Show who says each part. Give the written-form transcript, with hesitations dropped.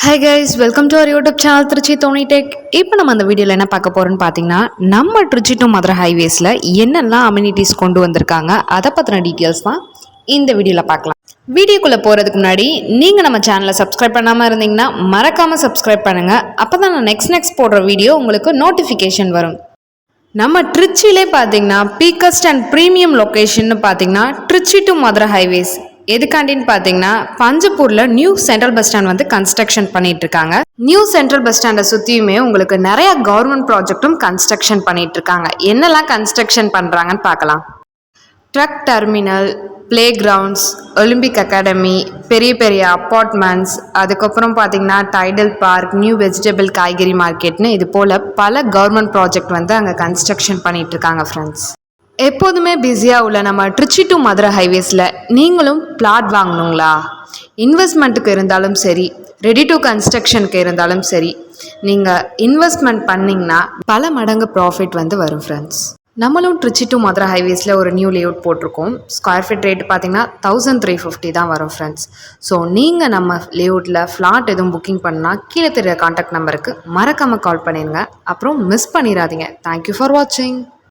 Speaker 1: Hi guys, welcome to our YouTube channel Trichy Dhoni tech. இப்போ நம்ம அந்த வீடியோவில் என்ன பார்க்க போகிறோன்னு பார்த்தீங்கன்னா, நம்ம திருச்சி டு மதுரை ஹைவேஸில் என்னெல்லாம் அம்யூனிட்டிஸ் கொண்டு வந்திருக்காங்க அதை பற்றின டீட்டெயில்ஸ் தான் இந்த வீடியோவில் பார்க்கலாம். வீடியோக்குள்ளே போகிறதுக்கு முன்னாடி நீங்கள் நம்ம சேனலை சப்ஸ்கிரைப் பண்ணாமல் இருந்தீங்கன்னா மறக்காமல் சப்ஸ்கிரைப் பண்ணுங்கள். அப்போ தான் நான் நெக்ஸ்ட் போடுற வீடியோ உங்களுக்கு நோட்டிஃபிகேஷன் வரும். நம்ம திருச்சியிலே பார்த்தீங்கன்னா பீக்கஸ்ட் அண்ட் ப்ரீமியம் லொக்கேஷன் பார்த்தீங்கன்னா திருச்சி டு மதுரை ஹைவேஸ். எதுக்காண்டின்னு பார்த்தீங்கன்னா பஞ்சப்பூரில் நியூ சென்ட்ரல் பஸ் ஸ்டாண்ட் வந்து கன்ஸ்ட்ரக்ஷன் பண்ணிட்டு இருக்காங்க. நியூ சென்ட்ரல் பஸ் ஸ்டாண்டை சுற்றியுமே உங்களுக்கு நிறைய கவர்மெண்ட் ப்ராஜெக்டும் கன்ஸ்ட்ரக்ஷன் பண்ணிட்டு இருக்காங்க. என்னெல்லாம் கன்ஸ்ட்ரக்ஷன் பண்ணுறாங்கன்னு பார்க்கலாம். Truck terminal, play grounds, Olympic academy, பெரிய பெரிய அப்பார்ட்மெண்ட்ஸ், அதுக்கப்புறம் பார்த்தீங்கன்னா டைடல் பார்க், நியூ வெஜிடபிள் காய்கறி மார்க்கெட்னு இது போல் பல கவர்மெண்ட் ப்ராஜெக்ட் வந்து அங்கே கன்ஸ்ட்ரக்ஷன் பண்ணிட்டு இருக்காங்க ஃப்ரெண்ட்ஸ். எப்போதுமே பிஸியாக உள்ள நம்ம திருச்சி டு மதுரை ஹைவேஸில் நீங்களும் பிளாட் வாங்கணுங்களா? இன்வெஸ்ட்மெண்ட்டுக்கு இருந்தாலும் சரி, ரெடி டு கன்ஸ்ட்ரக்ஷனுக்கு இருந்தாலும் சரி, நீங்கள் இன்வெஸ்ட்மெண்ட் பண்ணிங்கன்னா பல மடங்கு ப்ராஃபிட் வந்து வரும் ஃப்ரெண்ட்ஸ். நம்மளும் திருச்சி டு மதுரை ஹைவேஸில் ஒரு நியூ லேஅவுட் போட்டிருக்கோம். ஸ்கொயர் ஃபீட் ரேட் பார்த்தீங்கன்னா 1350 தான் வரும் ஃப்ரெண்ட்ஸ். ஸோ நீங்கள் நம்ம லேஅவுட்டில் ஃப்ளாட் எதுவும் புக்கிங் பண்ணால் கீழே தெரிய கான்டாக்ட் நம்பருக்கு மறக்காமல் கால் பண்ணிடுங்க. அப்புறம் மிஸ் பண்ணிடாதீங்க. தேங்க்யூ ஃபார் வாட்சிங்.